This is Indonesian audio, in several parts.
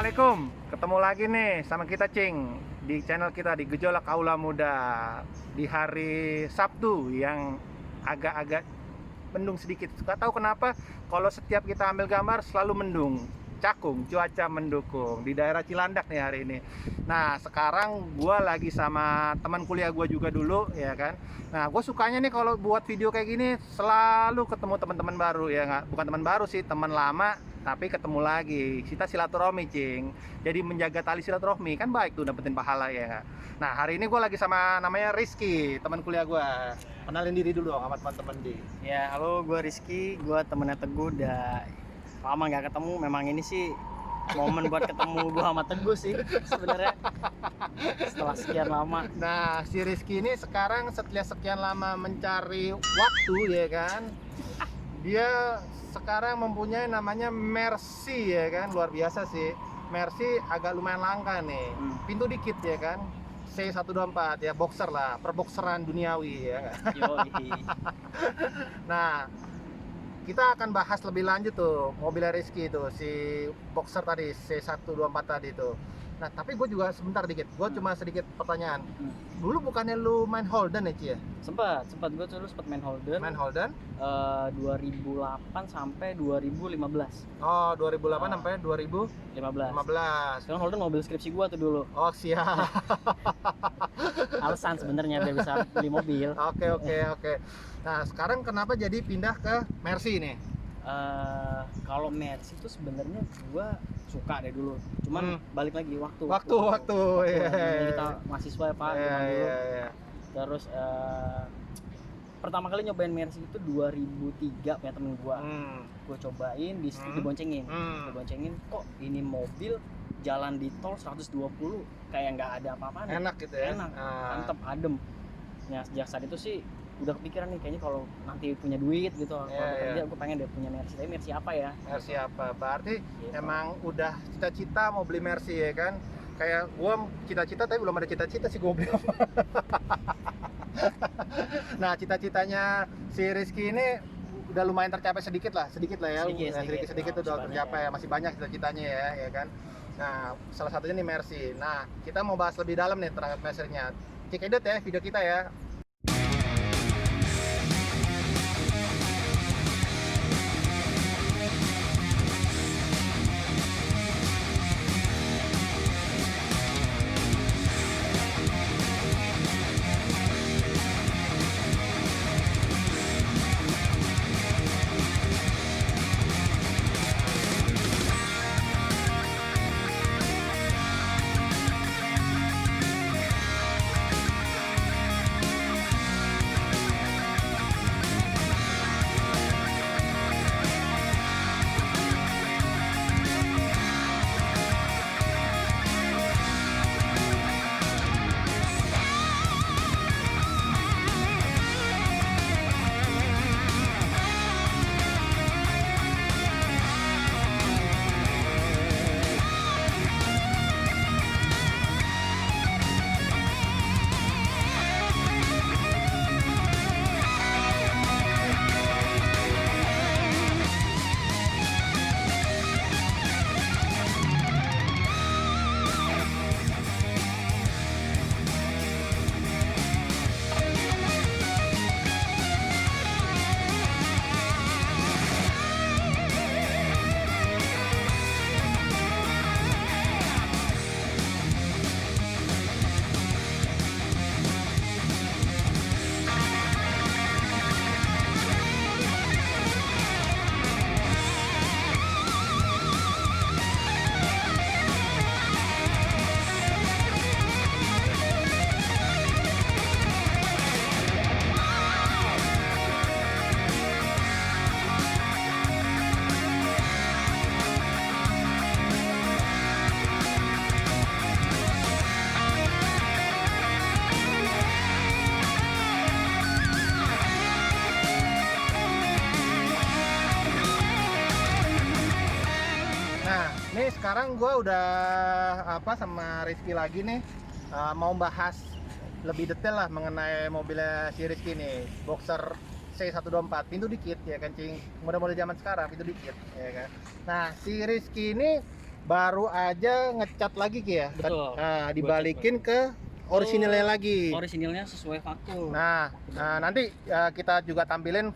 Assalamualaikum, ketemu lagi nih sama kita Cing di channel kita di Gejolak Kaula Muda di hari Sabtu yang agak-agak mendung sedikit. Gak tahu kenapa kalau setiap kita ambil gambar selalu mendung, cakung, cuaca mendukung di daerah Cilandak nih hari ini. Nah sekarang gue lagi sama teman kuliah gue juga dulu ya kan. Nah gue sukanya nih kalau buat video kayak gini selalu ketemu teman-teman baru ya nggak, bukan teman baru sih, teman lama tapi ketemu lagi, kita silaturahmi Cing. Jadi menjaga tali silaturahmi kan baik tuh, dapetin pahala ya nggak? Nah hari ini gue lagi sama namanya Rizky, teman kuliah gue. Kenalin diri dulu dong sama teman-teman di. Ya, halo, gue Rizky, gue temennya Teguh. Udah lama nggak ketemu. Memang ini sih momen buat ketemu gue sama Teguh sih sebenarnya. Setelah sekian lama. Nah si Rizky ini sekarang setelah sekian lama mencari waktu ya kan, dia sekarang mempunyai namanya Mercy ya kan, luar biasa sih. Mercy agak lumayan langka nih, pintu dikit ya kan, C124 ya, boxer lah, perbokseran duniawi ya kan? Yoi. Nah kita akan bahas lebih lanjut tuh mobilnya Rizky itu, si boxer tadi, C124 tadi tuh. Nah tapi gue juga sebentar dikit, gue cuma sedikit pertanyaan. Dulu bukannya lu main Holden ya Ci ya? sempat gue dulu sempat main Holden. Main Holden? 2008 sampai 2015. Oh 2008 sampai 2015. 15. Sekarang Holden mobil skripsi gue tuh dulu. Oh siap. Alasan sebenarnya biar bisa beli mobil. Oke. Nah sekarang kenapa jadi pindah ke Mercy nih? Kalau Mercy itu sebenarnya gue suka deh dulu, cuman balik lagi waktu Iya. Kita mahasiswa ya Pak, Iya. Terus pertama kali nyobain Mercy itu 2003 punya temen gue. Gue cobain diboncengin. Kok ini mobil jalan di tol 120 kayak nggak ada apa-apaan. Enak gitu ya. Enak, mantep, adem. Ya sejak saat itu sih udah kepikiran nih, kayaknya kalau nanti punya duit gitu, kalau kerja gue pengen deh punya Mercy. Tapi Mercy apa ya? Mercy apa? Berarti gitu. emang udah cita-cita mau beli Mercy ya kan? Kayak gua cita-cita tapi belum ada cita-cita sih gue beli apa. Nah cita-citanya si Rizky ini udah lumayan tercapai sedikit lah ya. Sedikit udah tercapai ya. Masih banyak cita-citanya ya kan? Nah salah satunya nih Mercy. Nah kita mau bahas lebih dalam nih terhadap Mercy-nya. Cek edit ya video kita ya. Nih sekarang gue udah sama Rizky lagi nih, mau bahas lebih detail lah mengenai mobilnya si Rizky nih, Boxer C124, pintu dikit ya kan Cing, model-model zaman sekarang pintu dikit ya kan. Nah si Rizky ini baru aja ngecat lagi Ki ya. Betul. Nah, dibalikin ke orisinilnya lagi. Orisinilnya sesuai faktur. Nah, nanti kita juga tampilin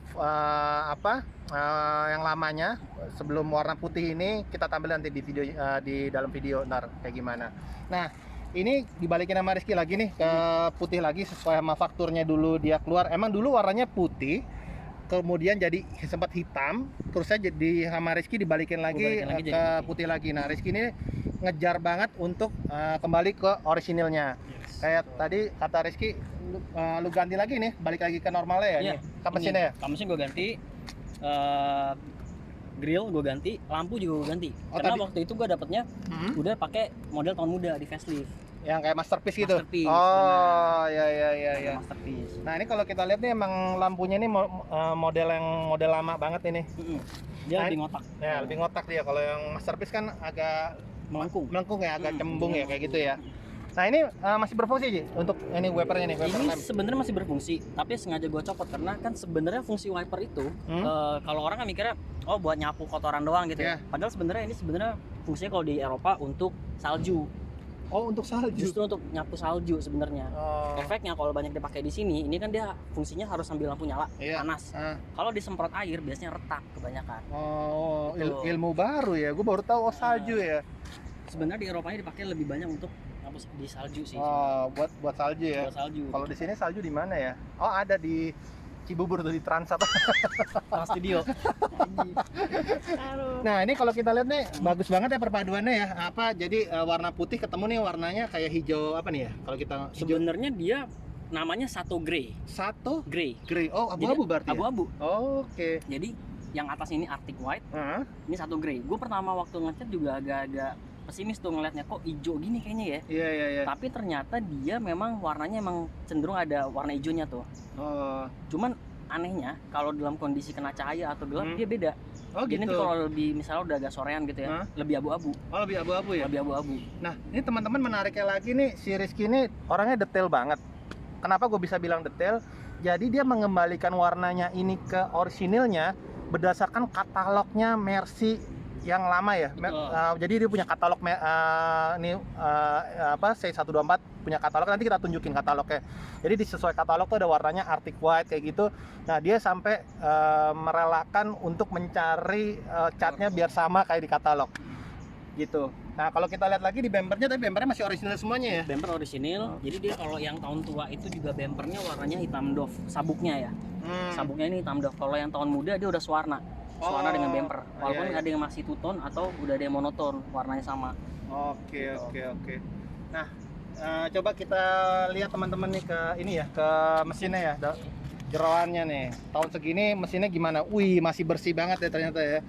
yang lamanya sebelum warna putih ini, kita tampilin nanti di video di dalam video ntar kayak gimana. Nah, ini dibalikin sama Rizky lagi nih ke putih lagi sesuai sama fakturnya dulu dia keluar. Emang dulu warnanya putih, kemudian jadi sempat hitam, terus saya jadi sama Rizky dibalikin lagi, ke putih lagi. Nah, Rizky ini ngejar banget untuk kembali ke orisinilnya. Kayak tadi kata Rizky, lu ganti lagi nih, balik lagi ke normalnya ya. Iya, nih, kap mesinnya ya. Kap mesin gue ganti, grill gue ganti, lampu juga gue ganti. Karena waktu itu gue dapetnya udah pakai model tahun muda di facelift. Yang kayak masterpiece gitu. Masterpiece, oh ya. Masterpiece. Nah ini kalau kita lihat nih emang lampunya ini model lama banget ini. Dia lebih ngotak. Ya lebih ngotak dia. Kalau yang masterpiece kan agak melengkung ya, agak cembung ya kayak gitu ya. Nah ini masih berfungsi Ji untuk ini wipernya nih. Ini sebenarnya masih berfungsi, tapi sengaja gue copot karena kan sebenarnya fungsi wiper itu kalau orang kan mikirnya oh buat nyapu kotoran doang gitu ya. Padahal sebenarnya ini fungsinya kalau di Eropa untuk salju. Oh untuk salju. Justru untuk nyapu salju sebenarnya. Efeknya kalau banyak dipakai di sini, ini kan dia fungsinya harus sambil lampu nyala, panas. Kalau disemprot air biasanya retak kebanyakan. Oh, ilmu baru ya. Gue baru tahu salju ya. Sebenarnya di Eropanya dipakai lebih banyak untuk nyapu di salju sih. Oh, buat salju ya. Buat salju. Kalau di sini salju di mana ya? Oh, ada di Cibubur tuh di Trans apa? Trans Studio. Nah ini kalau kita lihat nih bagus banget ya perpaduannya ya. Apa jadi warna putih ketemu nih warnanya kayak hijau apa nih ya? Kalau kita sebenarnya dia namanya satu grey. Satu grey. Oh abu-abu berarti. Abu-abu. Oke. Jadi yang atas ini Arctic White. Ini satu grey. Gue pertama waktu ngecat juga agak-agak pesimis tuh ngeliatnya kok hijau gini kayaknya ya. Iya. Tapi ternyata dia memang warnanya emang cenderung ada warna hijaunya tuh. Cuman anehnya kalau dalam kondisi kena cahaya atau gelap dia beda. Jadi nanti kalau lebih misalnya udah agak sorean gitu ya, lebih abu-abu. Oh lebih abu-abu ya? Lebih abu-abu. Nah ini teman-teman menariknya lagi nih, si Rizky ini orangnya detail banget. Kenapa gue bisa bilang detail? Jadi dia mengembalikan warnanya ini ke orisinilnya berdasarkan katalognya Mercy yang lama ya. Jadi dia punya katalog C124 punya katalog, nanti kita tunjukin katalognya. Jadi di sesuai katalog tuh ada warnanya Arctic White kayak gitu. Nah dia sampai merelakan untuk mencari catnya biar sama kayak di katalog gitu. Nah kalau kita lihat lagi di bempernya, tapi bempernya masih orisinil semuanya ya. Bemper orisinil. Jadi dia kalau yang tahun tua itu juga bempernya warnanya hitam doff, sabuknya ya. Sabuknya ini hitam doff. Kalau yang tahun muda dia udah sewarna dengan bemper, walaupun ada yang masih two tone atau udah ada yang monoton warnanya sama. Oke. Nah coba kita lihat teman-teman nih ke ini ya, ke mesinnya ya, jeroannya nih tahun segini mesinnya gimana. Wih masih bersih banget ya ternyata ya,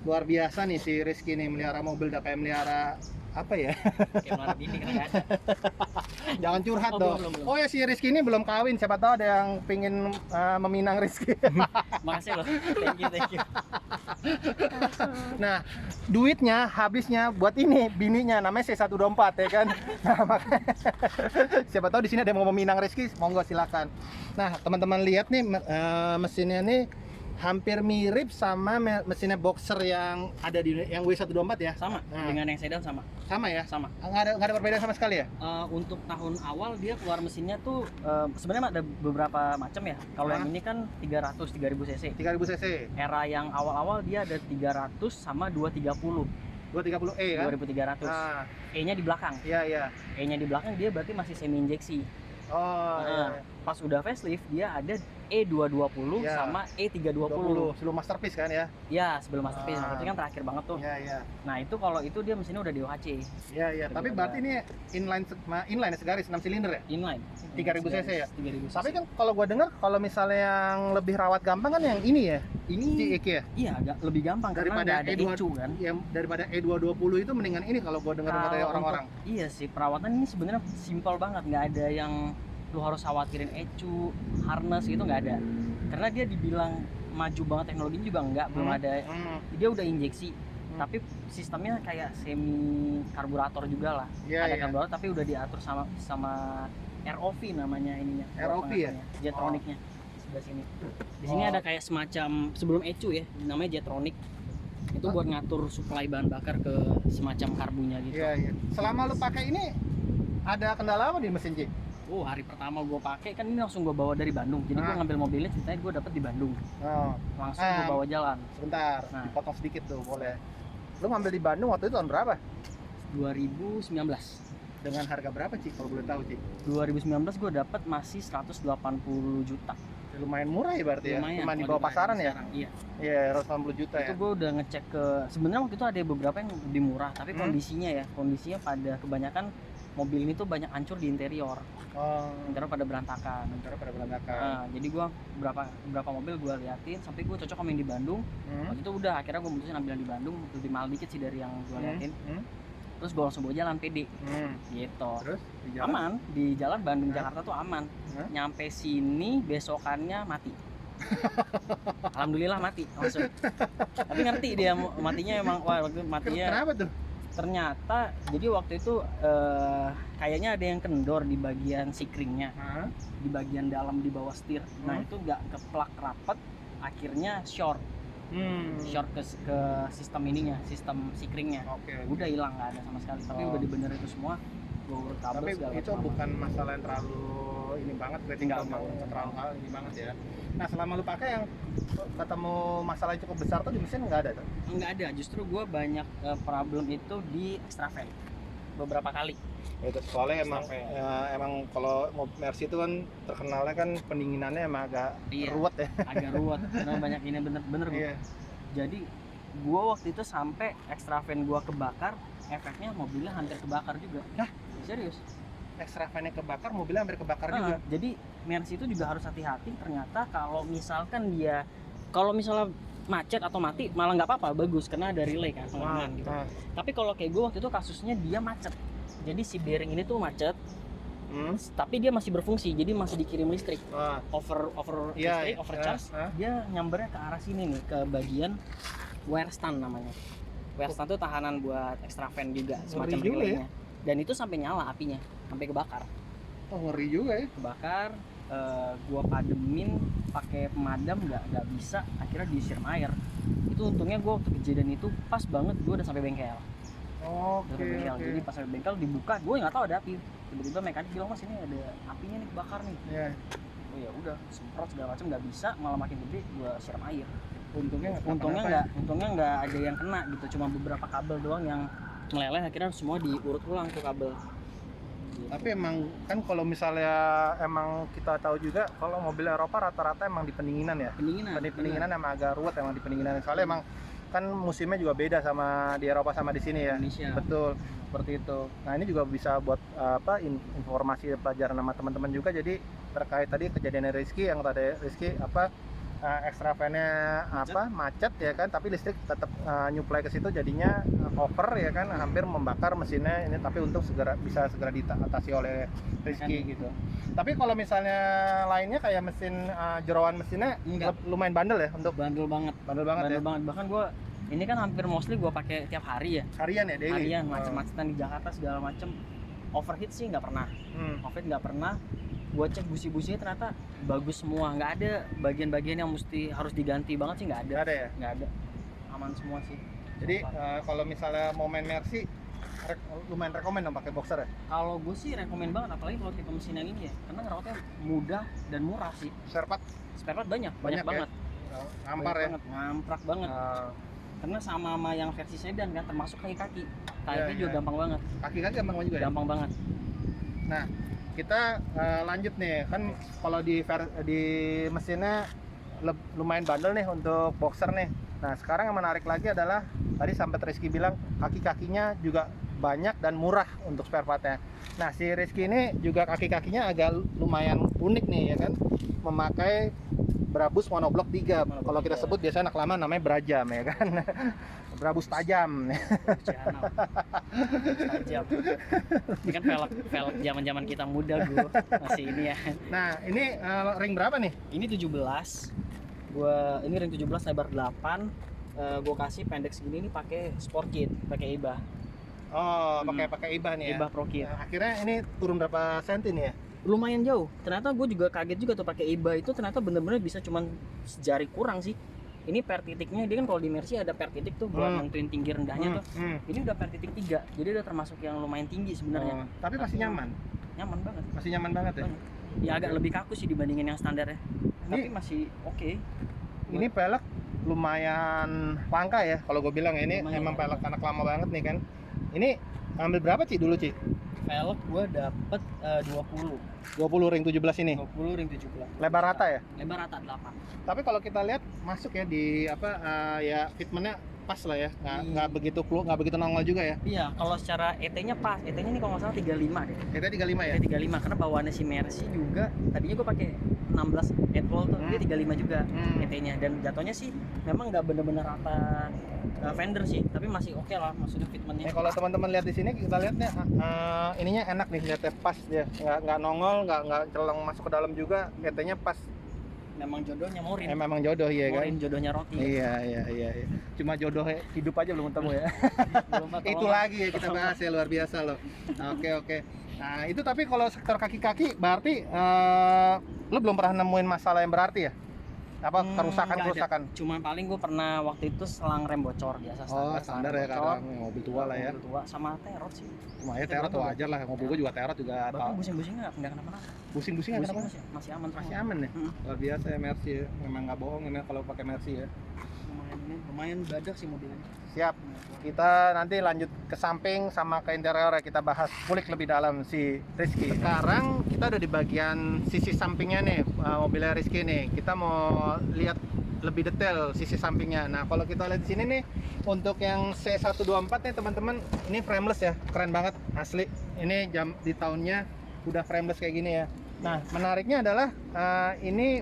luar biasa nih si Rizky nih melihara mobil udah kayak melihara apa ya? Kayak melihara bini kan ada. Jangan curhat dong. Belum. Oh ya si Rizky ini belum kawin, siapa tahu ada yang pingin meminang Rizky. Makasih loh, thank you. Nah duitnya habisnya buat ini bininya, namanya C124 ya kan. Nah, makanya, siapa tahu di sini ada yang mau meminang Rizky, monggo silakan. Nah teman-teman lihat nih mesinnya nih hampir mirip sama mesinnya Boxer yang ada di yang W124 ya. Sama dengan yang sedan sama ya. Nggak ada perbedaan sama sekali ya. Untuk tahun awal dia keluar mesinnya tuh sebenarnya ada beberapa macam ya. Kalau yang ini kan 3000 cc. 3000 cc. Era yang awal-awal dia ada 300 sama 230. 230E kan? 2300. E-nya di belakang. Iya. E-nya di belakang dia berarti masih semi injeksi. Iya. Pas udah facelift dia ada E220 sama E320 sebelum masterpiece kan ya? Iya sebelum masterpiece, maksudnya kan terakhir banget tuh. Iya. Nah itu kalau itu dia mesinnya udah di OHC. Iya. Tapi berarti ini inline segaris 6 silinder ya? Inline 3000 cc ya? 3000 cc. Tapi kan kalau gua dengar kalau misalnya yang lebih rawat gampang kan yang ini ya? Ini GX ya? Iya agak lebih gampang daripada karena nggak ada ECU kan? Yang daripada E220 itu mendingan ini kalau gua dengar dari orang-orang. Iya sih, perawatan ini sebenarnya simpel banget, nggak ada yang lu harus khawatirin ECU, harness gitu nggak ada. Karena dia dibilang maju banget teknologinya juga nggak, belum ada. Dia udah injeksi, tapi sistemnya kayak semi karburator juga lah. Ada karburator tapi udah diatur sama ROV namanya ininya. ROV ya? Jetronicnya sebelah sini. Di sini ada kayak semacam sebelum ECU ya, namanya Jetronic. Itu buat ngatur supply bahan bakar ke semacam karbunya gitu. Iya, iya. Selama lu pakai ini ada kendala apa di mesin Cing? Oh, hari pertama gue pakai kan ini langsung gue bawa dari Bandung. Jadi gue ngambil mobilnya ceritanya gue dapet di Bandung. Oh, Langsung gue bawa jalan. sebentar, Nah. dipotong sedikit tuh boleh. Lu ngambil di Bandung waktu itu tahun berapa? 2019. Dengan harga berapa Cing kalau boleh tahu Cing? 2019 gue dapet masih 180 juta. Ya, lumayan murah ya berarti Lumayan. ya? Cuma di kalau bawah pasaran ya? sekarang. Iya. Iya, 180 juta Itu ya? gue udah ngecek ke, sebenarnya waktu itu ada beberapa yang lebih murah, tapi Hmm. kondisinya pada kebanyakan mobil ini tuh banyak hancur di interior. Oh, Interior pada berantakan. antara pada berantakan. Nah, jadi gue beberapa mobil gue liatin sampai gue cocok sama yang di Bandung. Hmm. Waktu itu udah akhirnya gue mutusin ambil yang di Bandung, lebih mahal dikit sih dari yang gue liatin. Hmm. Terus gue langsung bawa jalan PD gitu. Terus di jalan? Aman di jalan Bandung Hah? Jakarta tuh aman. Hah? Nyampe sini besokannya mati. Alhamdulillah mati langsung. Tapi ngerti dia matinya emang, wah waktu itu matinya. Kenapa tuh? Ternyata jadi waktu itu kayaknya ada yang kendor di bagian sikringnya, Hah? di bagian dalam di bawah setir. Nah itu nggak keplak rapet, akhirnya short ke sistem ininya, sistem sikringnya. Oke. Udah hilang, nggak ada sama sekali. Tapi Oh. udah dibenerin itu semua, gue urut kabel Tapi segala itu macam. bukan masalah yang terlalu ini banget, kritikal Enggak, banget, terlalu hal ini banget ya. Nah, selama lu pakai yang ketemu masalah yang cukup besar tuh di mesin nggak ada tuh? Nggak ada, justru gue banyak problem itu di extra fan beberapa kali. Itu soalnya emang Sampai. emang kalau Mercy itu kan terkenalnya kan pendinginannya emang agak Iya. ruwet ya. Agak ruwet karena banyak ini bener-bener. Iya. Jadi gue waktu itu sampai extra fan gue kebakar, efeknya mobilnya hampir kebakar juga. Hah? Serius? Extra fan-nya kebakar, mobilnya hampir kebakar juga. Jadi Mercy itu juga harus hati-hati. Ternyata kalau misalnya macet atau mati malah nggak apa-apa, bagus karena ada relay kan pengaman gitu. Nah, Tapi kalau kayak gue waktu itu kasusnya dia macet. Jadi si bearing ini tuh macet, tapi dia masih berfungsi, jadi masih dikirim listrik. Wah, iya, Listrik, overcharge. Dia nyambernya ke arah sini nih, ke bagian wear stand namanya. Wear stand tuh tahanan buat extra fan juga, semacam Ngeri juga relaynya. Dan itu sampai nyala apinya, sampai kebakar. oh, ngeri juga ya. Kebakar, gua pademin pakai pemadam nggak bisa, akhirnya disiram air. Itu untungnya gua waktu kejadian itu pas banget gua udah sampai bengkel. Oke, Dari bengkel. Jadi pas sampai bengkel dibuka, gue nggak tahu ada api. Tiba-tiba mekanik bilang, mas ini ada apinya nih, kebakar nih. Iya. Oh ya udah, semprot segala macam nggak bisa, malah makin gede gue siram air. Untungnya Untungnya nggak ada yang kena gitu, cuma beberapa kabel doang yang meleleh, akhirnya semua diurut ulang tuh kabel. Gitu. Tapi emang kan kalau misalnya emang kita tahu juga kalau mobil Eropa rata-rata emang di pendinginan ya. Pendinginan emang agak ruwet emang di pendinginan. Soalnya emang kan musimnya juga beda sama di Eropa sama di sini ya. Indonesia. Betul, seperti itu. Nah, ini juga bisa buat informasi pelajaran sama teman-teman juga. Jadi terkait tadi kejadian Rizky yang tadi Rizky extra fan-nya macet ya kan, tapi listrik tetap nyuplai ke situ, jadinya over ya kan, hampir membakar mesinnya ini, tapi untuk bisa segera diatasi oleh Rizky gitu. Tapi kalau misalnya lainnya kayak mesin jeroan mesinnya lumayan bandel ya untuk bandel banget ya. Bahkan gue ini kan hampir mostly gue pakai tiap hari ya, Harian ya, daily. harian, macet-macetan di Jakarta segala macem. Overheat sih nggak pernah, overheat nggak pernah. Gue cek busi-businya ternyata bagus semua, nggak ada bagian-bagian yang mesti harus diganti banget sih, nggak ada. Nggak ada ya? Nggak ada, aman semua sih. Jadi kalau misalnya mau main Mercy lumayan rekomen dong pakai boxer ya? Kalau gue sih rekomen banget, apalagi kalau tipe mesin yang ini ya, karena ngerawatnya mudah dan murah sih. Spare Spare part banyak ya? banget. Ngampar ya? Ngamprak banget. Karena sama yang versi sedan kan, termasuk kaki-kaki. Kaki juga iya. gampang banget. Kaki-kaki gampang juga ya? Gampang banget. Nah, kita lanjut nih, kan kalau di mesinnya lumayan bandel nih untuk boxer nih. Nah, sekarang yang menarik lagi adalah tadi sampai Rizky bilang kaki-kakinya juga banyak dan murah untuk spare partnya. Nah, si Rizky ini juga kaki-kakinya agak lumayan unik nih ya kan, memakai Brabus monoblok 3. Kalau kita sebut biasanya anak lama namanya Brajam ya kan. Brabus tajam. Tajam. Ini kan velg zaman-zaman kita muda gue masih ini ya. Nah, ini ring berapa nih? Ini 17. Ini ring 17 lebar 8. Gue kasih pendek segini nih pakai sport kit, pakai IBA. Oh, pakai IBA nih ya. IBA Pro Kit. Nah, akhirnya ini turun berapa senti nih ya? Lumayan jauh. Ternyata gue juga kaget juga tuh pakai IBA itu, ternyata bener-bener bisa cuman sejari kurang sih. Ini per titiknya dia kan kalau di Mercy ada per titik tuh buat nentuin tinggi rendahnya tuh. Ini udah per titik 3. Jadi udah termasuk yang lumayan tinggi sebenarnya. Tapi masih nyaman. Nyaman banget. Masih nyaman banget ya. Banget. Ya agak lebih kaku sih dibandingin yang standar ya. Tapi masih oke. Ini pelek lumayan langka ya kalau gue bilang. Ini Lumayan, emang ya. pelek anak lama banget nih kan. Ini ambil berapa Ci dulu Ci? Velg gua dapet 20 ring 17 ini. 20 ring 17. Lebar rata ya? Lebar rata 8. Tapi kalau kita lihat masuk ya di ya fitmentnya pas lah ya, nggak begitu nongol juga ya. Iya, kalau secara ET-nya pas. ET-nya ini kalau nggak salah 35 deh. ET 35 ya? ET 35 karena bawaannya si Mercy juga tadinya gue pakai 16 8 tuh, dia 35 juga ET-nya, dan jatuhnya sih memang nggak bener-bener rata fender sih, tapi masih oke lah, maksudnya fitmentnya. Kalau teman-teman lihat di sini, kita lihat nih ininya enak nih, lihatnya pas dia, nggak nongol, nggak celeng masuk ke dalam juga, ET-nya pas. Memang jodohnya Morin. Memang jodoh ya kan? Morin jodohnya roti. Iya. Cuma jodoh hidup aja belum ketemu ya. Belum apa, Itu lagi ya kita bahas ya, luar biasa loh. Oke. Nah itu tapi kalau sektor kaki-kaki berarti lu belum pernah nemuin masalah yang berarti ya? Apa kerusakan? Cuma paling gue pernah waktu itu selang rem bocor biasa. Standar ya, karena mobil tua lah ya. Mobil tua sama terot sih. Cuma ya terot wajar lah, mobil gue juga terot juga. Bahkan busing-busing nggak kenapa-napa. Busing nggak kenapa? Masih aman semua. Masih aman ya. Luar biasa ya Mercy ya. Memang nggak bohong ini kalau pakai Mercy ya. Lumayan badak sih mobilnya. Siap. Kita nanti lanjut ke samping sama ke interior ya, kita bahas kulik lebih dalam si Rizky. Sekarang kita udah di bagian sisi sampingnya nih, mobilnya Rizky nih. Kita mau lihat lebih detail sisi sampingnya. Nah, kalau kita lihat di sini nih, untuk yang C124 nih teman-teman, ini frameless ya, keren banget asli. Ini di tahunnya udah frameless kayak gini ya. Nah, menariknya adalah ini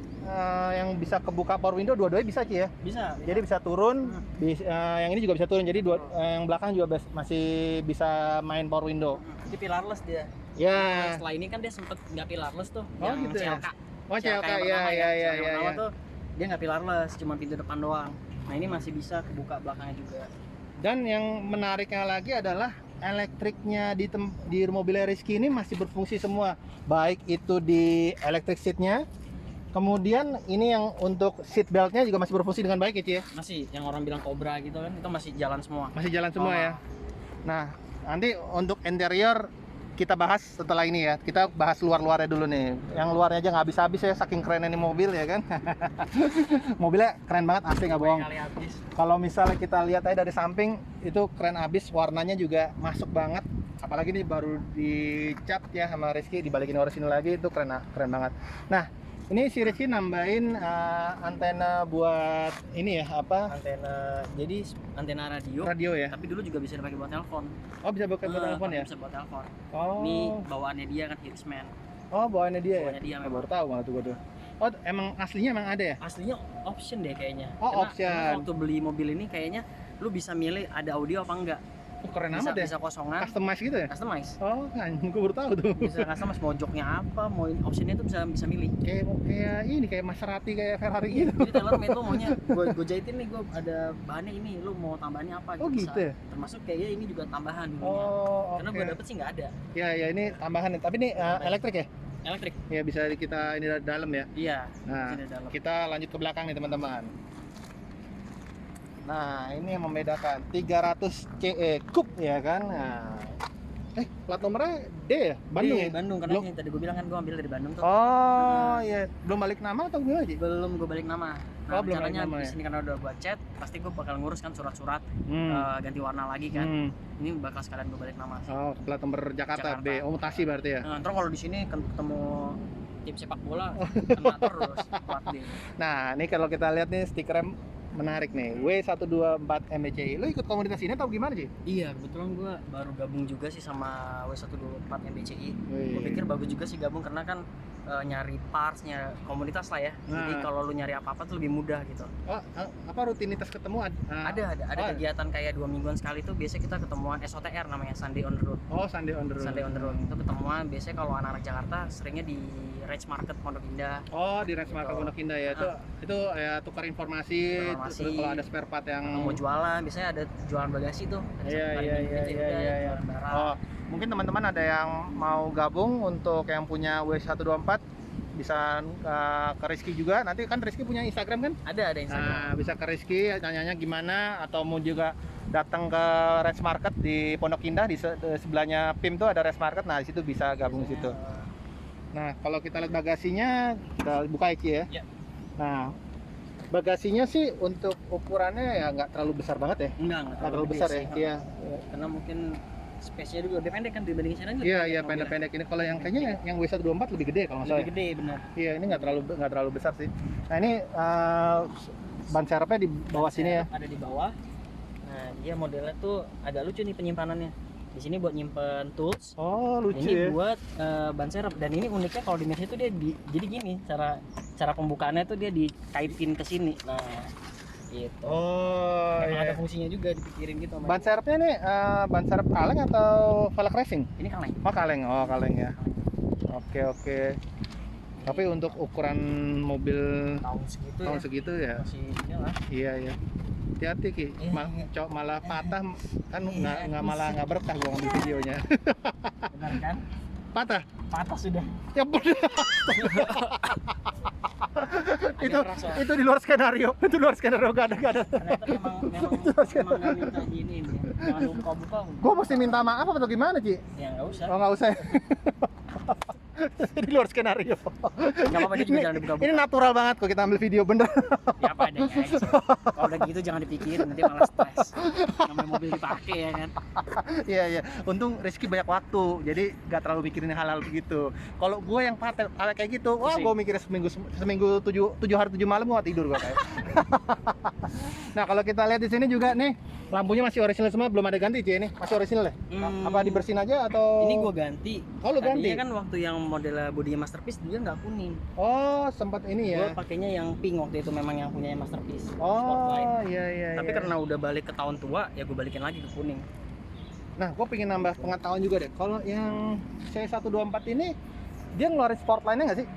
yang bisa kebuka power window dua-duanya bisa Ci ya? Bisa. Jadi bisa turun, yang ini juga bisa turun. Jadi yang belakang juga masih bisa main power window. Jadi pilarless dia. Ya. Setelah ini kan dia sempet nggak pilarless tuh. Oh yang gitu ya? CLK. Oh CLK ya. Yang pertama tuh dia nggak pilarless, cuma pintu depan doang. Nah ini masih bisa kebuka belakangnya juga. Dan yang menariknya lagi adalah elektriknya di mobil Rizky ini masih berfungsi semua, baik itu di electric seatnya, kemudian ini yang untuk seat beltnya juga masih berfungsi dengan baik ya Ci ya? Masih, yang orang bilang Cobra gitu kan, itu masih jalan semua. Masih jalan semua ya. Nah nanti untuk interior kita bahas setelah ini ya. Kita bahas luar-luarnya dulu nih. Yang luarnya aja nggak habis-habis ya, saking kerennya nih mobil ya kan. Mobilnya keren banget asli, nggak bohong. Kalau misalnya kita lihat aja dari samping itu keren abis, warnanya juga masuk banget. Apalagi ini baru dicat ya sama Rizky, dibalikin ori sini lagi, itu keren banget. Nah ini si Rizky nambahin antena buat ini ya, apa? Jadi antena Radio ya. Tapi dulu juga bisa dipakai buat telepon. Oh bisa buat telepon ya? Bisa buat telepon. Oh. Ini bawaannya dia kan Hirschman. Oh bawaannya dia Bawaannya ya? dia Baru tahu malah tuh gue tuh. Oh emang aslinya emang ada ya? Aslinya option deh kayaknya. Oh, karena waktu beli mobil ini kayaknya lu bisa milih ada audio apa enggak. Oh, keren amat ya? Bisa kosongan. Customize gitu ya? Customize. Oh, kan gue baru tahu tuh. Bisa customize mau joknya apa, mau optionnya tuh bisa milih. Kayak Maserati, kayak Ferrari gitu. Jadi tailor made lu maunya gue jahitin nih, gue ada bahannya ini, lu mau tambahannya apa gitu. Oh gitu ya? Termasuk kayaknya ini juga tambahan dulunya. Oh, karena gue dapet sih nggak ada. Ya ini tambahan. Tapi ini elektrik ya? Elektrik. Ya bisa kita ini dari dalam ya. Iya. Nah, dalam. kita lanjut ke belakang nih teman-teman. Nah, ini yang membedakan 300 CE Coupe ya kan. Nah, plat nomornya D ya? Bandung ya? Bandung, karena ini tadi gue bilang kan gue ambil dari Bandung tuh. Oh, iya. Belum balik nama atau gimana sih? Belum gue balik nama. Nah, belum balik nama di sini karena udah gue chat, pasti gue bakal ngurus kan surat-surat ganti warna lagi kan. Ini bakal sekalian gue balik nama sih. Oh, plat nomor Jakarta. B. Oh, mutasi berarti ya? Nah, ntar kalau di sini ketemu tim sepak bola kena terus plat D. Nah, ini kalau kita lihat nih stikernya menarik nih, W124 MBCI. Lu ikut komunitas ini atau gimana sih? Iya, kebetulan gue baru gabung juga sih sama W124 MBCI. Gue pikir bagus juga sih gabung karena kan nyari parts, nyari komunitas lah ya. Jadi kalau lu nyari apa-apa tuh lebih mudah gitu. Oh, apa rutinitas ketemu? Ada kegiatan kayak 2 mingguan sekali tuh biasanya kita ketemuan SOTR namanya, Sunday on the Road. Oh, Sunday on the Road. Sunday on the Road itu ketemuan biasanya kalau anak-anak Jakarta seringnya di Range Market Pondok Indah. Oh, di Range Market Pondok Indah ya. Itu ya tukar informasi. Terus kalau ada spare part yang mau jualan, biasanya ada jualan bagasi tuh. Iya. Oh, mungkin teman-teman ada yang mau gabung untuk yang punya W124, bisa ke Rizky juga. Nanti kan Rizky punya Instagram kan? Ada Instagram. Nah, bisa ke Rizky nanya-nanya gimana, atau mau juga datang ke Res Market di Pondok Indah di sebelahnya PIM tuh ada Res Market. Nah, di situ bisa gabung di situ. Nah, kalau kita lihat bagasinya, kita buka Iki ya. Ya. Nah, bagasinya sih untuk ukurannya ya nggak terlalu besar banget ya. Enggak Terlalu besar ya. Iya. Karena mungkin space-nya juga lebih pendek kan dibanding sana. Iya, pendek-pendek ini. Kalau yang kayaknya yang W124 lebih gede kalau nggak salah. Lebih gede benar. Iya, ini nggak terlalu besar sih. Nah, ini ban serepnya di bawah sini ya. Ada di bawah. Nah, dia modelnya tuh agak lucu nih penyimpanannya. Di sini buat nyimpen tools. Oh, lucu ini ya. buat ban serep, dan ini uniknya kalau di Mercy itu dia jadi gini, cara pembukaannya tuh dia dikaitin ke sini. Nah, gitu. Oh, Emang ada iya. fungsinya juga dipikirin gitu sama Ban dia. serepnya nih ban serep kaleng atau velg racing? Ini kaleng. Oh, kaleng. Oh, kaleng ya. Oke. Tapi untuk ukuran mobil Tahun segitu tahun ya. segitu ya. Masih inilah. Iya. Hati-hati Ki. Iya. Malah patah kan Iya, nggak malah nggak berkah gua ngambil videonya. Benar kan? Patah. Patah sudah. Ya bener. itu Agak keras, Wak. itu di luar skenario. Itu di luar skenario gak ada. Ternyata memang nggak minta gini nih. Jangan buka-buka. Gua mesti minta maaf atau gimana, Ci? Ya nggak usah. Oh, nggak usah. Di luar skenario. Nggak apa-apa, dia juga jangan dibuka-buka. Ini natural banget kok kita ambil video bener. Ya apa adanya aja. Kalau udah gitu jangan dipikirin, nanti malah stres. Namanya mobil dipakai ya kan. Iya. Untung Rizky banyak waktu, jadi nggak terlalu mikirin hal-hal begitu. Kalau gue yang patel kayak gitu, wah Pusing. gue mikirnya seminggu 7 hari 7 malam gue nggak tidur gue kayak. Nah, kalau kita lihat di sini juga nih, lampunya masih orisinal semua, belum ada ganti Ci ini. Masih orisinal ya? Apa dibersihin aja atau? Ini gua ganti. Oh, lu ganti? Tadinya kan waktu yang model bodinya Masterpiece dia nggak kuning. Oh, sempat ini Gua ya. pakainya yang pink waktu itu, memang yang punya Masterpiece. Oh, Spotlight. iya. Tapi karena udah balik ke tahun tua, ya gue balikin lagi ke kuning. Nah, gue pengen nambah pengetahuan juga deh. Kalau yang C124 ini, dia ngeluarin Sportline-nya nggak sih?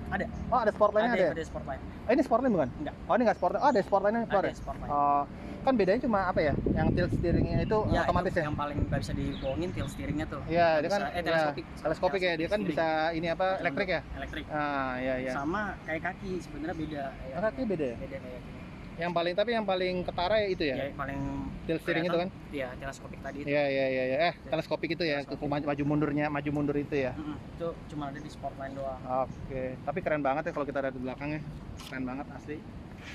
Ada. Oh, ada Sportline-nya ada ya? Ada Spotlight. Ini Sportline bukan? Enggak. Oh, ini nggak Sportline. Oh, ada Sportline-nya keluar Ada ya? Spotlight. Oh, kan bedanya cuma apa ya? Yang tilt steeringnya itu Ya, otomatis itu ya? yang paling nggak bisa dibohongin tilt steeringnya tuh. Iya, dia kan teleskopik. teleskopik ya. Dia kan Steering. bisa ini apa? Elektrik ya? Elektrik. Ah, iya. Sama kayak kaki sebenarnya beda. Oh, kaki beda ya? Beda kayak gini. Yang paling ketara ya itu ya? Ya, paling Tilt steering itu kan? Iya, teleskopik tadi itu. Iya. Teleskopik itu ya, Teleskopik. maju mundur itu ya. Itu cuma ada di Sportline doang. Oke, tapi keren banget ya kalau kita lihat di belakangnya. Keren banget asli.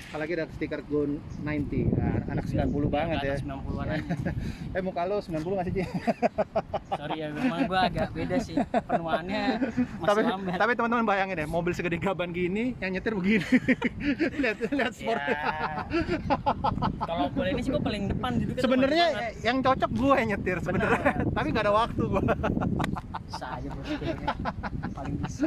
Apalagi ada stiker Go 90. Nah, anak 90 banget ya. 90-an aja. Muka lo 90 nggak sih, Ci? Sorry ya, memang gua agak beda sih. Penuaannya masih lambat. Tapi teman-teman bayangin deh, mobil segede gaban gini, yang nyetir begini. lihat sportnya. Ya. Kalau boleh ini sih gua paling depan gitu kan. Sebenarnya maju banget. yang cocok gue yang nyetir sebenarnya, Benar. tapi nggak ada waktu gue. Bisa aja bos kayaknya. Paling bisa.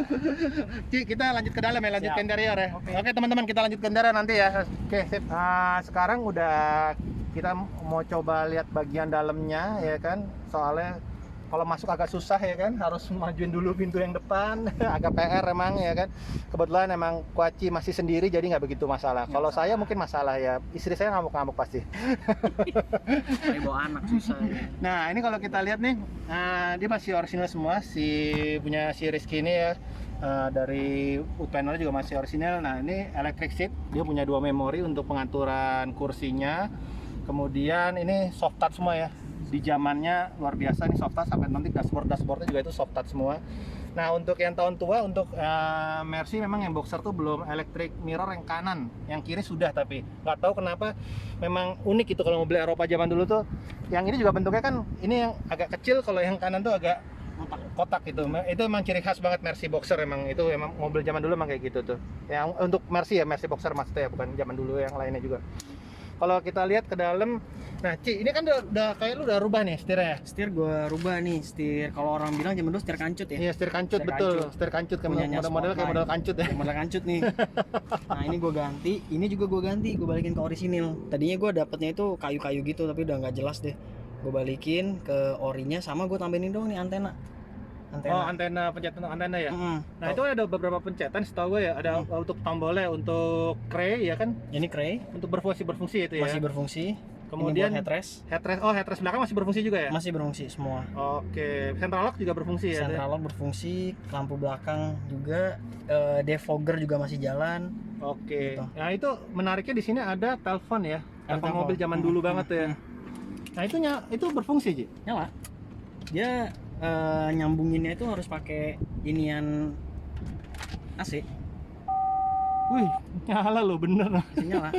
Ci, kita lanjut ke dalam ya, lanjut Siap. ke interior ya. Oke. Oke teman-teman, kita lanjut ke interior nanti ya. Oke, sip. Nah, sekarang udah kita mau coba lihat bagian dalamnya ya kan. Soalnya kalau masuk agak susah ya kan, harus majuin dulu pintu yang depan. Agak PR emang ya kan. Kebetulan emang Kuaci masih sendiri jadi nggak begitu masalah. Kalau saya mungkin masalah ya, istri saya ngamuk-ngamuk pasti. Kayak bawa anak susah ya. Nah, ini kalau kita lihat nih, dia masih orisinal semua, punya si Rizky ini ya. Dari panelnya juga masih orisinal. Nah, ini electric seat, dia punya 2 memori untuk pengaturan kursinya. Kemudian ini soft touch semua ya. Di zamannya luar biasa nih soft touch, sampai nanti dashboardnya juga itu soft touch semua. Nah, untuk yang tahun tua, untuk Mercy memang yang boxer tuh belum electric mirror yang kanan, yang kiri sudah, tapi nggak tahu kenapa memang unik itu kalau mobil Eropa zaman dulu tuh. Yang ini juga bentuknya kan ini yang agak kecil, kalau yang kanan tuh agak kotak gitu. Itu emang ciri khas banget Mercy boxer, emang itu emang mobil zaman dulu emang kayak gitu tuh. Yang untuk Mercy ya, Mercy boxer maksudnya ya, bukan zaman dulu yang lainnya juga. Kalau kita lihat ke dalam, nah Ci, ini kan udah kayak lu udah rubah nih setirnya ya? Setir gua rubah nih, setir kalau orang bilang zaman dulu setir kancut ya. Iya, setir kancut, Setir betul. kancut. Setir kancut, Punyanya model-model kayak Spotlight. model kancut ya. Model kancut nih. Nah, ini gua ganti, ini juga gua ganti, gua balikin ke orisinil. Tadinya gua dapetnya itu kayu-kayu gitu, tapi udah nggak jelas deh. Gua balikin ke orinya, sama gua tambahin dong nih antena. Oh, antena, pencetan antena ya. Nah, itu ada beberapa pencetan setahu gue ya. Ada untuk tombolnya, untuk kray ya kan, ini kray untuk berfungsi itu ya. masih berfungsi. Kemudian ini buat headrest. Headrest belakang masih berfungsi juga ya? Masih berfungsi semua. Oke, central lock juga berfungsi ya? Central lock berfungsi, lampu belakang juga, defogger juga masih jalan. Oke. Gitu. Nah, itu menariknya di sini ada telepon ya. Ada Telepon mobil zaman dulu banget tuh ya. Nah, itu berfungsi, Ji. Nyala. Dia nyambunginnya itu harus pakai inian AC. Wih, nyala loh bener. Masih nyala.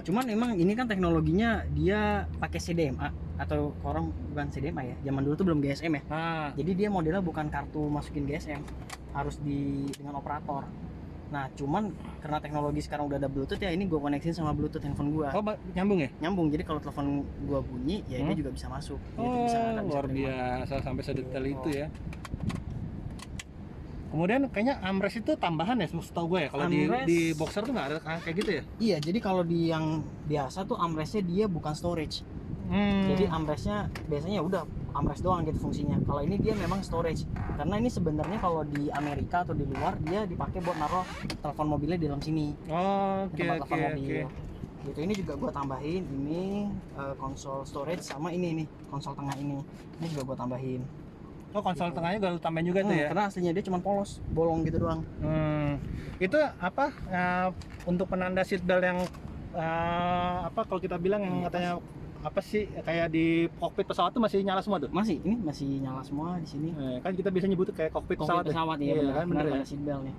Cuman emang ini kan teknologinya dia pakai CDMA atau orang bukan CDMA ya. Zaman dulu tuh belum GSM ya. Nah, Jadi dia modelnya bukan kartu masukin GSM, harus dengan operator. Nah, cuman karena teknologi sekarang udah ada Bluetooth ya, ini gue koneksin sama Bluetooth handphone gua. nyambung ya? Nyambung. Jadi kalau telepon gua bunyi, ya dia juga bisa masuk. Dia tuh bisa Luar terima. biasa sampai sedetail itu ya. Kemudian kayaknya armrest itu tambahan ya, setahu gue ya. Kalau Armrest- di boxer tuh nggak ada kayak gitu ya? Iya, jadi kalau di yang biasa tuh armrestnya dia bukan storage. Jadi armrestnya biasanya udah armrest doang gitu fungsinya. Kalau ini dia memang storage. Karena ini sebenarnya kalau di Amerika atau di luar dia dipakai buat naruh telepon mobilnya di dalam sini. Oke, Tempat telepon oke. mobil. Gitu. Ini juga gua tambahin ini konsol storage sama ini nih konsol tengah ini. Ini juga gua tambahin. Oh, konsol Gitu. tengahnya gue tambahin juga tuh ya? Karena aslinya dia cuma polos, bolong gitu doang. Itu apa? Untuk penanda seatbelt yang apa kalau kita bilang yang katanya apa sih kayak di kokpit pesawat tuh masih nyala semua tuh? Ini masih nyala semua di sini. Kan kita bisa nyebut kayak kokpit pesawat, Pesawat ya? ya, benar, kan, bener ya? ada seatbelt nih.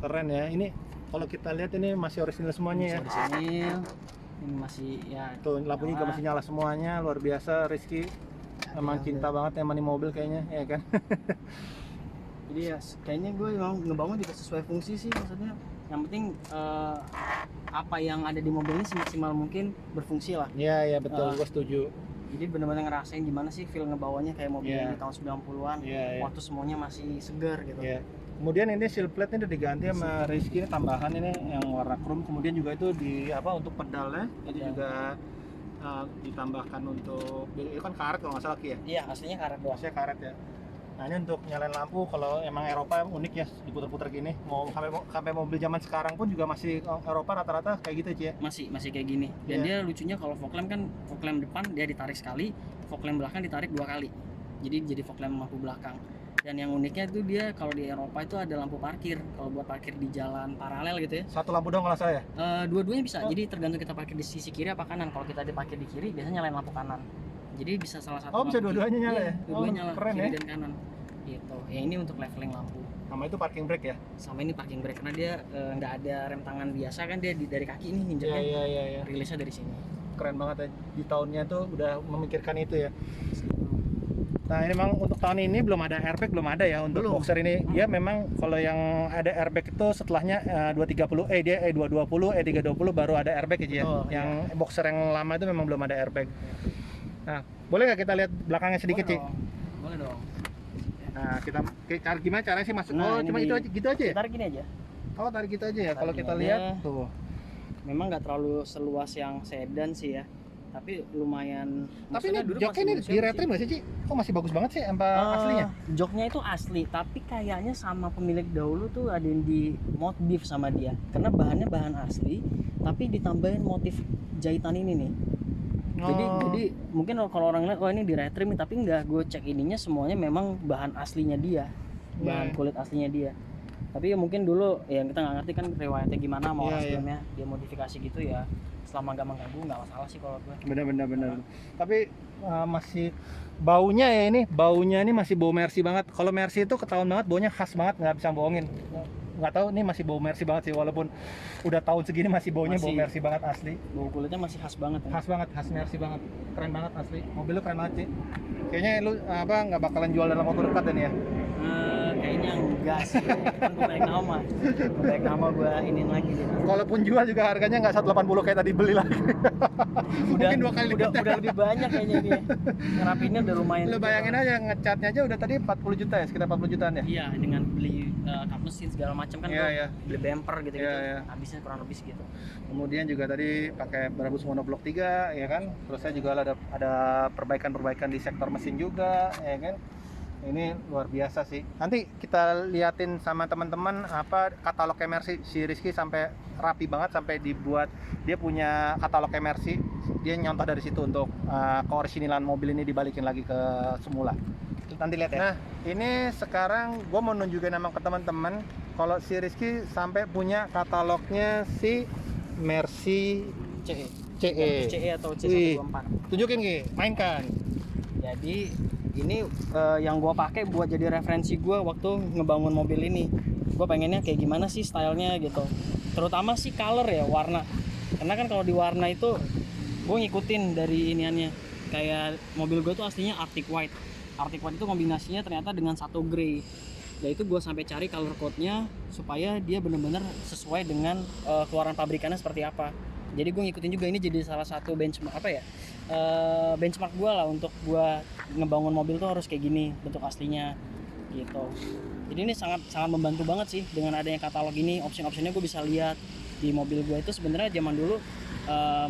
Keren ya. Ini kalau kita lihat ini masih orisinil semuanya ya. Orisinil. Ini masih ya Tuh lampunya juga masih nyala semuanya, luar biasa. Rizky emang cinta banget sama nih mobil kayaknya, ya kan? Jadi ya kayaknya gue emang ngebangun juga sesuai fungsi sih, maksudnya yang penting apa yang ada di mobil ini semaksimal mungkin berfungsi lah. Iya, iya betul, gue setuju. Jadi benar-benar ngerasain gimana sih feel ngebawanya kayak mobil Iya. di tahun 90-an. Iya, iya. Waktu semuanya masih segar gitu. Iya. Kemudian ini seal plate ini udah diganti sama Rizky, ini tambahan ini yang warna chrome. Kemudian juga itu di apa untuk pedalnya itu Iya. juga ditambahkan untuk itu kan karet kalau nggak salah Ki ya. Iya, aslinya karet doang. Masnya karet ya. Nah ini untuk nyalain lampu kalau emang Eropa unik ya diputar-putar gini. Mau sampai mobil zaman sekarang pun juga masih Eropa rata-rata kayak gitu Ci ya. Masih kayak gini. Dan Iya. dia lucunya kalau fog lamp kan fog lamp depan dia ditarik sekali, fog lamp belakang ditarik 2 kali. Jadi fog lamp lampu belakang. Dan yang uniknya itu dia kalau di Eropa itu ada lampu parkir. Kalau buat parkir di jalan paralel gitu ya. Satu lampu dong kalau saya. Dua-duanya bisa. Oh. Jadi tergantung kita parkir di sisi kiri apa kanan. Kalau kita diparkir di kiri biasanya nyalain lampu kanan. Jadi bisa salah satu. Oh, bisa lampu dua-duanya nyala iya, ya? Dua-duanya Oh, nyala keren kiri ya. dan kanan. Gitu. Ya ini untuk leveling lampu. Sama itu parking brake ya. Sama ini parking brake karena dia nggak ada rem tangan biasa kan dia dari kaki ini injeknya. Iya. Rilisnya dari sini. Keren banget ya. Di tahunnya tuh udah memikirkan itu ya. Nah ini memang untuk tahun ini belum ada airbag, belum ada ya untuk Belum. boxer ini. Dia memang kalau yang ada airbag itu setelahnya 230 dia E220, E320 baru ada airbag ya Ji ya. Betul, Yang boxer yang lama itu memang belum ada airbag. Nah boleh nggak kita lihat belakangnya sedikit Ci? Boleh dong. Nah kita gimana caranya sih masuk? Nah, Oh ini cuma itu dia. aja gitu aja ya? Tarik gini aja. Oh tarik gitu aja ya. Kalau Tarik kita gini lihat aja. tuh. Memang nggak terlalu seluas yang sedan sih ya. Tapi lumayan. Tapi maksudnya ini duduk joknya ini masih di bagus retrim nggak sih Ci? Kok masih bagus banget sih sampai aslinya? Joknya itu asli, tapi kayaknya sama pemilik dahulu tuh ada yang di modif sama dia. Karena bahannya bahan asli, tapi ditambahin motif jahitan ini nih. Jadi mungkin kalau orang lihat oh ini di retrim tapi enggak, gue cek ininya semuanya memang bahan aslinya dia. Bahan Iya. kulit aslinya dia. Tapi ya mungkin dulu ya kita nggak ngerti kan riwayatnya gimana mau Iya, iya. sebelumnya dia modifikasi gitu ya. Selama nggak mengganggu nggak masalah sih kalau gue. Benar. Tapi masih baunya ya ini masih bau Mercy banget. Kalau Mercy itu ketahuan banget baunya khas banget, nggak bisa bohongin. Nggak tahu ini masih bau Mercy banget sih walaupun udah tahun segini masih baunya bau Masih. Mercy banget asli. Bau kulitnya masih khas banget ya. Khas Mercy banget. Keren banget asli. Mobil lu keren banget sih. Kayaknya lu nggak bakalan jual dalam waktu dekat ini ya. Kayaknya enggak sih. Kan gue balik nama gue iniin lagi gitu. Kalaupun jual juga harganya nggak 180 kayak tadi beli lagi. Mungkin 2 kali udah lipat. lebih banyak kayaknya ini. Ngerapinnya udah lumayan. Lu juga. bayangin aja ngecatnya aja udah tadi 40 juta ya, sekitar 40 jutaan ya. Iya, dengan beli kap mesin segala macam kan Iya, gua iya. beli bumper gitu-gitu. Iya, iya. Habisnya kurang lebih segitu. Kemudian juga tadi pakai berabus monoblok 3 ya kan. Terus saya juga ada perbaikan-perbaikan di sektor mesin juga ya kan. Ini luar biasa sih. Nanti kita liatin sama teman-teman apa katalog Mercy si Rizky sampai rapi banget sampai dibuat dia punya katalog Mercy. Dia nyontoh dari situ untuk keorisinalan mobil ini dibalikin lagi ke semula. Nanti lihat ya. Nah, ini sekarang gue mau nunjukin nama ke teman-teman kalau si Rizky sampai punya katalognya si Mercy CE. CE. CE atau Wih. C124. Tunjukin Ki, mainkan. Jadi ini yang gua pakai buat jadi referensi gua waktu ngebangun mobil ini. Gua pengennya kayak gimana sih stylenya gitu. Terutama sih color ya, warna. Karena kan kalau di warna itu gua ngikutin dari iniannya. Kayak mobil gua tuh aslinya Arctic White. Arctic White itu kombinasinya ternyata dengan satu grey. Ya itu gua sampai cari color code-nya supaya dia bener-bener sesuai dengan keluaran pabrikannya seperti apa. Jadi gue ngikutin juga, ini jadi salah satu benchmark benchmark gue lah untuk gue ngebangun mobil tuh harus kayak gini bentuk aslinya gitu. Jadi ini sangat membantu banget sih dengan adanya katalog ini. Option-optionnya gue bisa lihat di mobil gue itu sebenarnya zaman dulu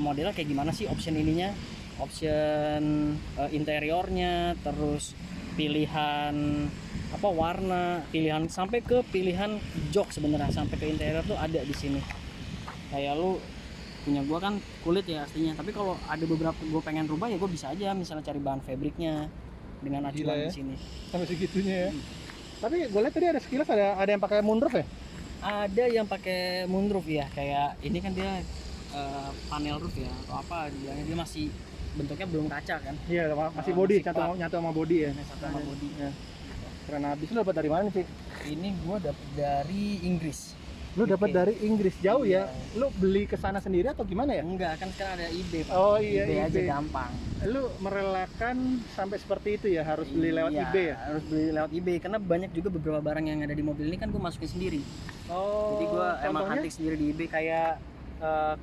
modelnya kayak gimana sih option ininya, option interiornya, terus pilihan apa warna, pilihan sampai ke pilihan jok sebenarnya sampai ke interior tuh ada di sini. Kayak lu punya gua kan kulit ya aslinya, tapi kalau ada beberapa gua pengen rubah ya gua bisa aja misalnya cari bahan fabriknya dengan acuan ya, di sini. Sampai segitunya ya. Tapi gue lihat tadi ada sekilas ada yang pakai moonroof ya? Ada yang pakai moonroof ya, kayak ini kan dia panel roof ya atau apa dibilangnya, dia masih bentuknya belum kaca kan. Iya, masih body, nyatu sama body ya. Satu sama body. Ya. Keren habis. Lu dapat dari mana sih? Ini gua dapat dari Inggris. Lu dapat dari Inggris jauh Iya. ya? Lu beli ke sana sendiri atau gimana ya? Enggak, kan sekarang ada eBay, Pak. Oh iya, eBay aja eBay. gampang. Lu merelakan sampai seperti itu ya, harus beli lewat Iya, eBay ya? harus beli lewat eBay karena banyak juga beberapa barang yang ada di mobil ini kan gue masukin sendiri. Oh. Jadi gue emang contohnya? hunting sendiri di eBay, kayak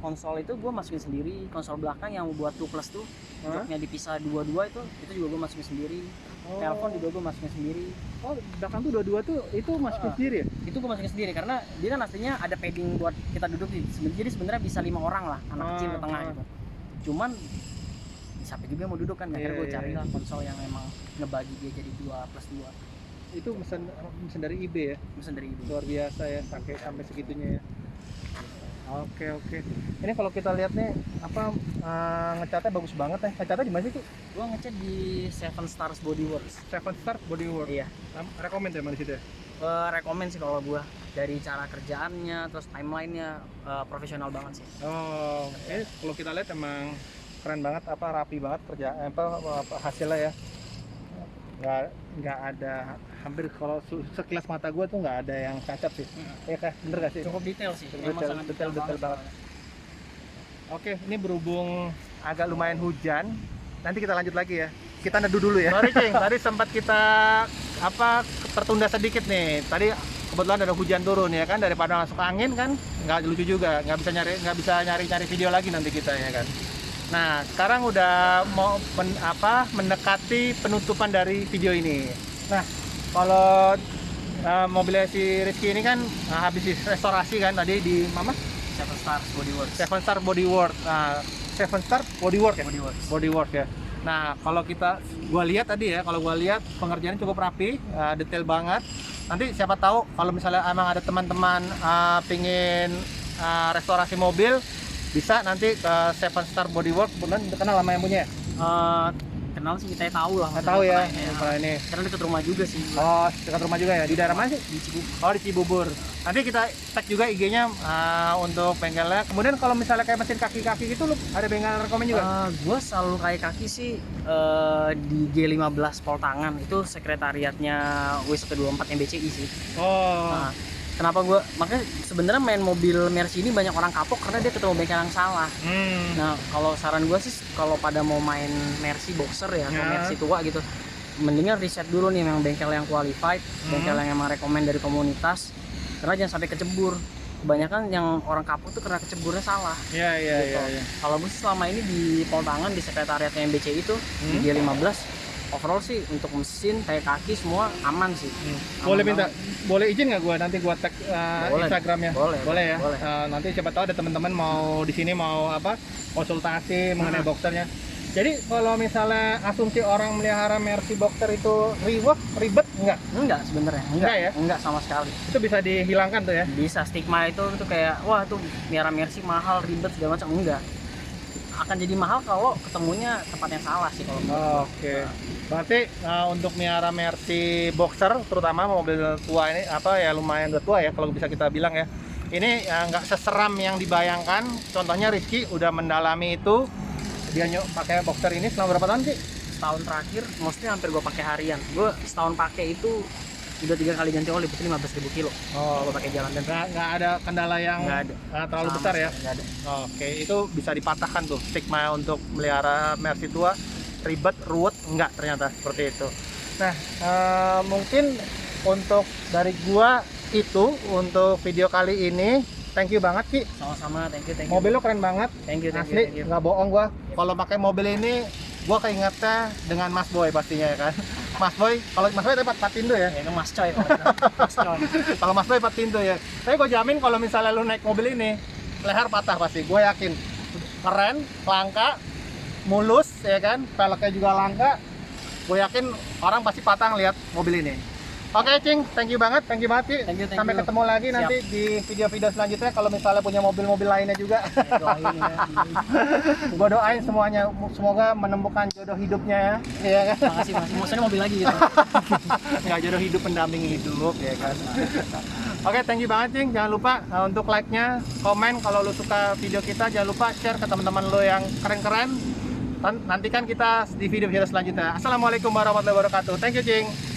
konsol itu gue masukin sendiri, konsol belakang yang buat 2 plus tuh joknya dipisah dua-dua itu juga gue masukin sendiri. Oh. Telepon juga gue masukin sendiri. Oh, belakang tuh dua-dua tuh itu masukin sendiri ya? Itu gue masukin sendiri karena dia kan aslinya ada padding buat kita duduk di. Jadi sebenarnya bisa 5 orang lah, anak kecil ke tengah gitu. Cuman siapa juga yang mau duduk kan, akhirnya gue cari lah konsol yang emang ngebagi dia jadi 2 plus 2. Itu mesin dari eBay ya? Mesin dari eBay. Luar biasa ya, sampai segitunya ya. Oke. Ini kalau kita lihat nih apa ngecatnya bagus banget ya. Ngecatnya di mana sih? Gua ngecat di Seven Stars Body Works. Seven Star Bodywork. Iya. Rekomend ya mana situ ya? Rekomen sih kalau gua, dari cara kerjaannya terus timelinenya profesional banget sih. Oh, ini kalau kita lihat emang keren banget, apa rapi banget kerjaan apa hasilnya ya. Nggak ada, hampir kalau sekilas mata gue tuh nggak ada yang cacat sih. Ya kah, bener gak sih? Cukup detail sih. Cukup Memang detail, sangat detail banget. soalnya. Oke, ini berhubung agak lumayan hujan, nanti kita lanjut lagi ya. Kita neduh dulu ya. Sorry Cing, tadi sempat kita tertunda sedikit nih. Tadi kebetulan ada hujan turun ya kan, daripada masuk angin kan, nggak lucu juga, nggak bisa nyari video lagi nanti kita ya kan. Nah, sekarang udah mau mendekati penutupan dari video ini. Nah, kalau mobilnya si Rizky ini kan habis restorasi kan tadi di Seven Stars Body Works. Seven Star Bodywork. Nah, Seven Star Bodywork ya? Body Works. Bodywork ya. Nah, kalau gua lihat tadi ya, pengerjaannya cukup rapi, detail banget. Nanti siapa tahu kalau misalnya emang ada teman-teman pingin restorasi mobil, bisa nanti ke Seven Star Bodywork. Kemudian kenal sama yang punya ya? Kenal sih, kita tahu lah. Nggak tahu ya, Kalau ini. karena dekat rumah juga sih. Oh, dekat rumah juga ya? Di daerah mana sih? Di Cibubur. Oh, di Cibubur. Nanti kita tag juga IG-nya untuk bengkelnya. Kemudian kalau misalnya kayak mesin kaki-kaki gitu, lu ada bengkel rekomen juga? Gue selalu kayak kaki sih di G15 Pol Tangan, itu sekretariatnya W124 MBCI sih. Oh. Nah, kenapa gue makanya sebenarnya main mobil Mercy ini banyak orang kapok karena dia ketemu bengkel yang salah. Nah, kalau saran gue sih kalau pada mau main Mercy boxer ya atau Mercy tua gitu, mendingan riset dulu nih memang bengkel yang qualified, bengkel yang emang rekomend dari komunitas, karena jangan sampai kecebur. Kebanyakan yang orang kapok tuh karena keceburnya salah. Iya. Kalau gue sih selama ini di Pol Tangan di sekretariatnya MBCI itu di G15 overall sih untuk mesin kayak kaki semua aman sih. Aman Boleh izin nggak gua nanti gua tag Boleh. Instagramnya? Boleh Ya. boleh. Nanti siapa tahu ada teman-teman mau di sini mau konsultasi mengenai boxernya. Jadi kalau misalnya asumsi orang melihara Mercy Boxer itu ribet enggak? Enggak sebenarnya, Enggak ya? enggak sama sekali. Itu bisa dihilangkan tuh ya? Bisa, stigma itu kayak wah tuh melihara Mercy mahal, ribet segala macam. Enggak, akan jadi mahal kalau ketemunya tempat yang salah sih kalau menurut gua. Oke. Berarti untuk melihara Mercy Boxer, terutama mobil tua ini apa ya, lumayan udah tua ya kalau bisa kita bilang ya. Ini nggak seseram yang dibayangkan. Contohnya Rizky udah mendalami itu. Dia pakai Boxer ini selama berapa tahun sih? Setahun terakhir mostly hampir gue pakai harian. Gue setahun pakai itu udah 3 kali ganti oli, berarti 15.000 kilo. Oh, Gue pakai jalan dan nggak ada kendala yang nggak ada terlalu sama besar ya? sekali nggak ada. Oke, itu bisa dipatahkan tuh stigma untuk melihara Mercy tua, ribet, ruwet, enggak ternyata seperti itu. Nah, mungkin untuk dari gua itu untuk video kali ini, thank you banget Ki. Sama-sama, thank you. Mobil lo keren banget, Thank you. asli, nggak bohong gua. Kalau pakai mobil ini, gua keingetnya dengan Mas Boy pastinya ya kan. Mas Boy, kalau Mas Boy dapat Patindo ya. Ya, itu Mas Coy. Mas Coy. Kalau Mas Boy Patindo ya. Tapi gue jamin kalau misalnya lu naik mobil ini, leher patah pasti. Gue yakin. Keren, langka, mulus ya kan. Peleknya juga langka. Gue yakin orang pasti patah ngeliat mobil ini. Oke, Cing, thank you banget Ki. Thank you. Sampai ketemu lagi Siap. nanti di video-video selanjutnya kalau misalnya punya mobil-mobil lainnya juga. Ya, doain ya. Gue doain semuanya, semoga menemukan jodoh hidupnya ya. Iya kan? Makasih. Maksudnya mobil lagi gitu. Nggak jodoh hidup, pendamping hidup ya kan. Oke, thank you banget Cing. Jangan lupa untuk like-nya, komen kalau lu suka video kita, jangan lupa share ke teman-teman lu yang keren-keren. Nantikan kita di video-video selanjutnya. Assalamualaikum warahmatullahi wabarakatuh. Thank you Cing.